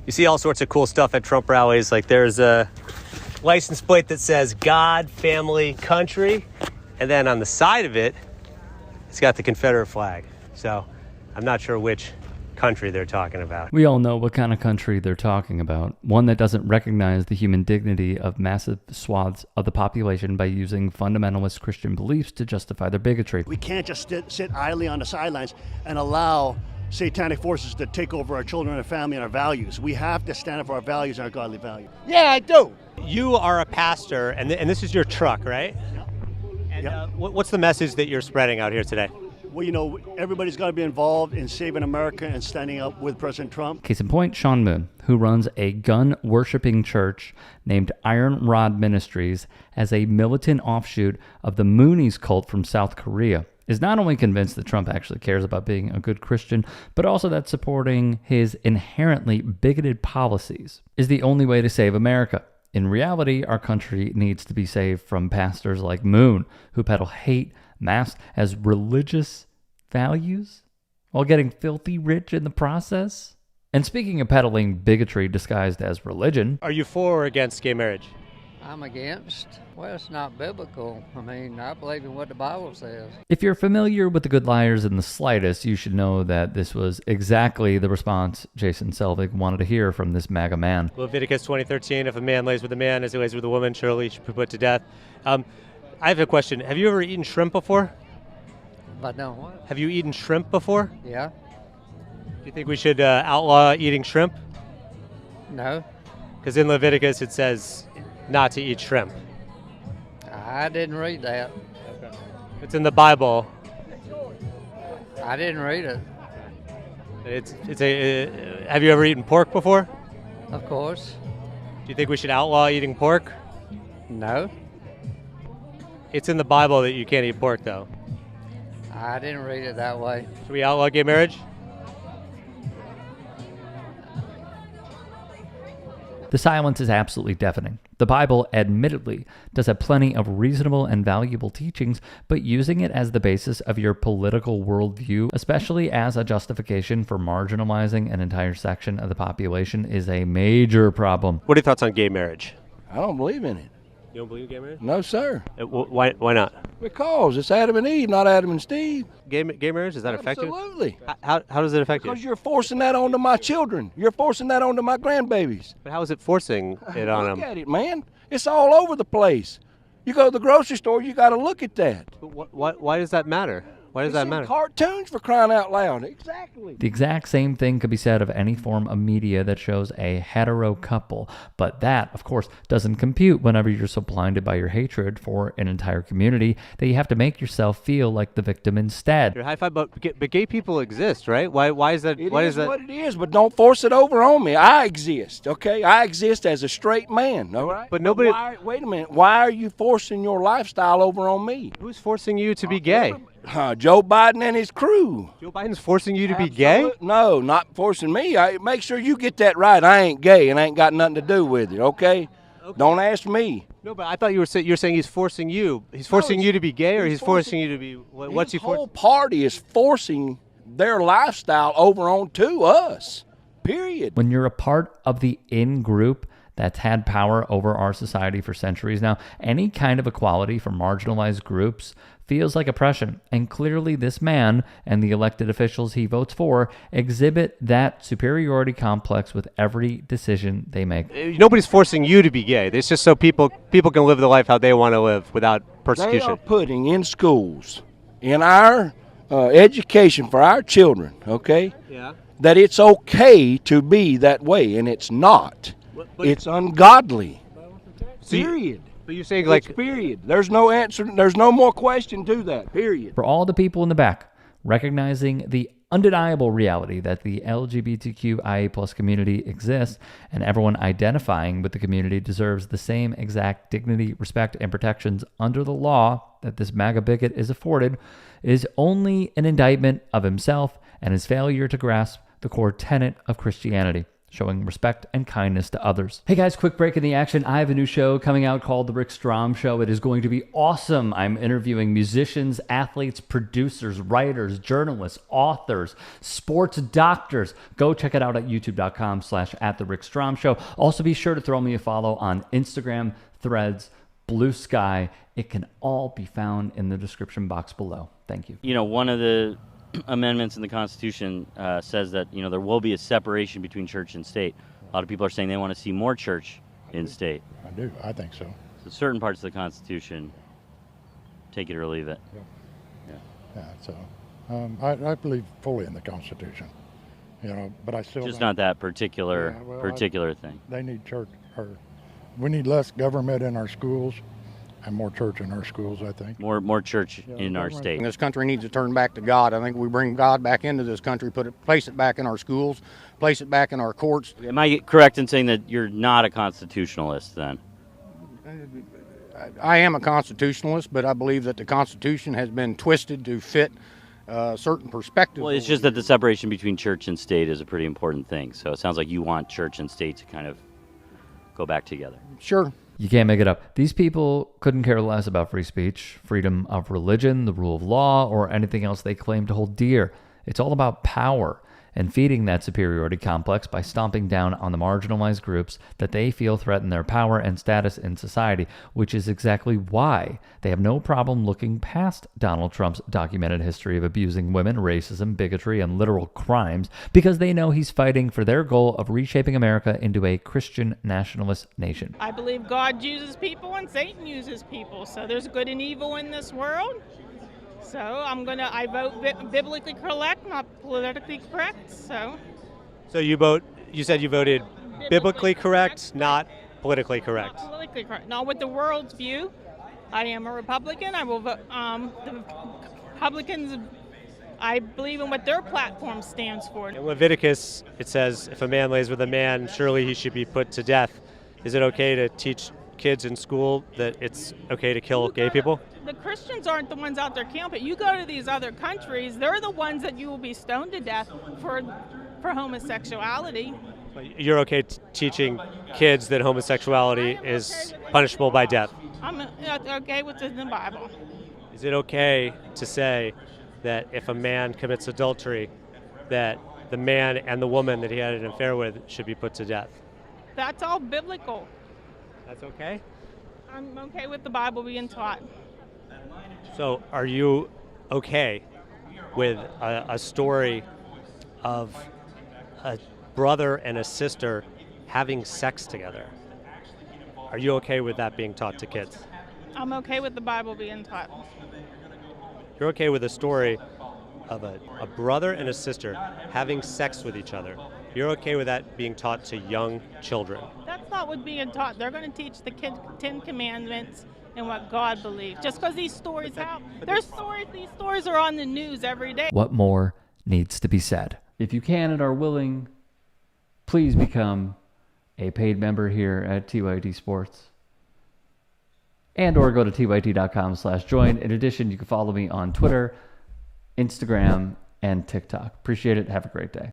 You see all sorts of cool stuff at Trump rallies. Like there's a license plate that says God, family, country. And then on the side of it, it's got the Confederate flag. So I'm not sure which country they're talking about. We all know what kind of country they're talking about. One that doesn't recognize the human dignity of massive swaths of the population by using fundamentalist Christian beliefs to justify their bigotry. We can't just sit idly on the sidelines and allow satanic forces to take over our children and family and our values. We have to stand up for our values and our godly values. Yeah, I do. You are a pastor, and this is your truck, right? Yeah. And Yeah. What's the message that you're spreading out here today? Well, you know, everybody's got to be involved in saving America and standing up with President Trump. Case in point, Sean Moon, who runs a gun-worshipping church named Iron Rod Ministries as a militant offshoot of the Moonies cult from South Korea, is not only convinced that Trump actually cares about being a good Christian, but also that supporting his inherently bigoted policies is the only way to save America. In reality, our country needs to be saved from pastors like Moon, who peddle hate masked as religious values while getting filthy rich in the process. And speaking of peddling bigotry disguised as religion, Are you for or against gay marriage? I'm against. Well, it's not biblical. I mean, I believe in what the Bible says. if you're familiar with the Good Liars in the slightest, you should know that this was exactly the response Jason Selvig wanted to hear from this MAGA man. Leviticus 20:13, if a man lays with a man as he lays with a woman, surely he should be put to death. I have a question. Have you ever eaten shrimp before? But no, what? Have you eaten shrimp before? Yeah? Do you think we should outlaw eating shrimp? No? Because in Leviticus it says not to eat shrimp. I didn't read that. It's in the Bible. I didn't read it. Have you ever eaten pork before? Of course. Do you think we should outlaw eating pork? No? It's in the Bible that you can't eat pork, though. I didn't read it that way. Should we outlaw gay marriage? The silence is absolutely deafening. The Bible, admittedly, does have plenty of reasonable and valuable teachings, but using it as the basis of your political worldview, especially as a justification for marginalizing an entire section of the population, is a major problem. What are your thoughts on gay marriage? I don't believe in it. You don't believe in gay marriage? No, sir. Why not? Because it's Adam and Eve, not Adam and Steve. Gay marriage, does that affect you? Absolutely. How does it affect you? Because you're forcing that onto my children. You're forcing that onto my grandbabies. But how is it forcing it on Look them? at it, man. It's all over the place. You go to the grocery store, you got to look at that. But why does that matter? Why does It's that in matter? cartoons, for crying out loud. Exactly. The exact same thing could be said of any form of media that shows a hetero couple, but that, of course, doesn't compute whenever you're so blinded by your hatred for an entire community that you have to make yourself feel like the victim instead. You're high five, but gay people exist, right? Why is that? It Why is is that? what it is, but don't force it over on me. I exist, okay? I exist as a straight man, all right? But nobody- Wait a minute. Why are you forcing your lifestyle over on me? Who's forcing you to be gay? Joe Biden and his crew. Joe Biden's forcing you to be gay? No, not forcing me. Make sure you get that right. I ain't gay and ain't got nothing to do with it, okay? Don't ask me. No, but I thought you're saying he's forcing you. He's forcing you to be gay, or he's forcing you to be. What's he His whole forcing? party is forcing their lifestyle over onto us, period. When you're a part of the in-group that's had power over our society for centuries now, any kind of equality for marginalized groups feels like oppression. And clearly this man and the elected officials he votes for exhibit that superiority complex with every decision they make. Nobody's forcing you to be gay. It's just so people can live the life how they want to live without They persecution. are putting in schools, in our education for our children, okay, Yeah. that it's okay to be that way, and it's not. But- It's ungodly. So you- Period. But you're saying like It's period. There's no answer. There's no more question to that. Period. For all the people in the back, recognizing the undeniable reality that the LGBTQIA+ community exists and everyone identifying with the community deserves the same exact dignity, respect, and protections under the law that this MAGA bigot is afforded, is only an indictment of himself and his failure to grasp the core tenet of Christianity. showing respect and kindness to others. Hey guys, quick break in the action. I have a new show coming out called The Rick Strom Show. It is going to be awesome. I'm interviewing musicians, athletes, producers, writers, journalists, authors, sports doctors. Go check it out at youtube.com/@TheRickStromShow. Also be sure to throw me a follow on Instagram, Threads, Blue Sky. It can all be found in the description box below. Thank you. You know, one of the amendments in the Constitution says that, you know, there will be a separation between church and state. A lot of people are saying they want to see more church in state. I do. I think so. So certain parts of the Constitution, take it or leave it. Yeah. So I believe fully in the Constitution. You know, but I still Just not that particular thing. They need church, or we need less government in our schools and more church in our schools, I think. More church in our state. This country needs to turn back to God. I think we bring God back into this country, place it back in our schools, place it back in our courts. Am I correct in saying that you're not a constitutionalist then? I am a constitutionalist, but I believe that the Constitution has been twisted to fit certain perspectives. Well, it's just that the separation between church and state is a pretty important thing. So it sounds like you want church and state to kind of go back together. Sure. You can't make it up. These people couldn't care less about free speech, freedom of religion, the rule of law, or anything else they claim to hold dear. It's all about power and feeding that superiority complex by stomping down on the marginalized groups that they feel threaten their power and status in society, which is exactly why they have no problem looking past Donald Trump's documented history of abusing women, racism, bigotry, and literal crimes, because they know he's fighting for their goal of reshaping America into a Christian nationalist nation. I believe God uses people and Satan uses people, so there's good and evil in this world. So I vote biblically correct, not politically correct. So you said you voted biblically correct, not politically correct. Not politically correct. Not with the world's view. I am a Republican. I will vote. The Republicans, I believe in what their platform stands for. In Leviticus, it says, if a man lays with a man, surely he should be put to death. Is it okay to teach kids in school that it's okay to kill gay people? The Christians aren't the ones out there camping. You go to these other countries, they're the ones that you will be stoned to death for homosexuality. You're okay teaching kids that homosexuality is punishable by death? I'm okay with it in the Bible. Is it okay to say that if a man commits adultery, that the man and the woman that he had an affair with should be put to death? That's all biblical. That's okay? I'm okay with the Bible being taught. So are you okay with a story of a brother and a sister having sex together? Are you okay with that being taught to kids? I'm okay with the Bible being taught. You're okay with a story of a brother and a sister having sex with each other. You're okay with that being taught to young children? That's not what's being taught. They're going to teach the kids 10 Commandments and what God believes. Just because these stories these stories are on the news every day. What more needs to be said? If you can and are willing, please become a paid member here at TYT Sports. And or go to tyt.com/join. In addition, you can follow me on Twitter, Instagram, and TikTok. Appreciate it. Have a great day.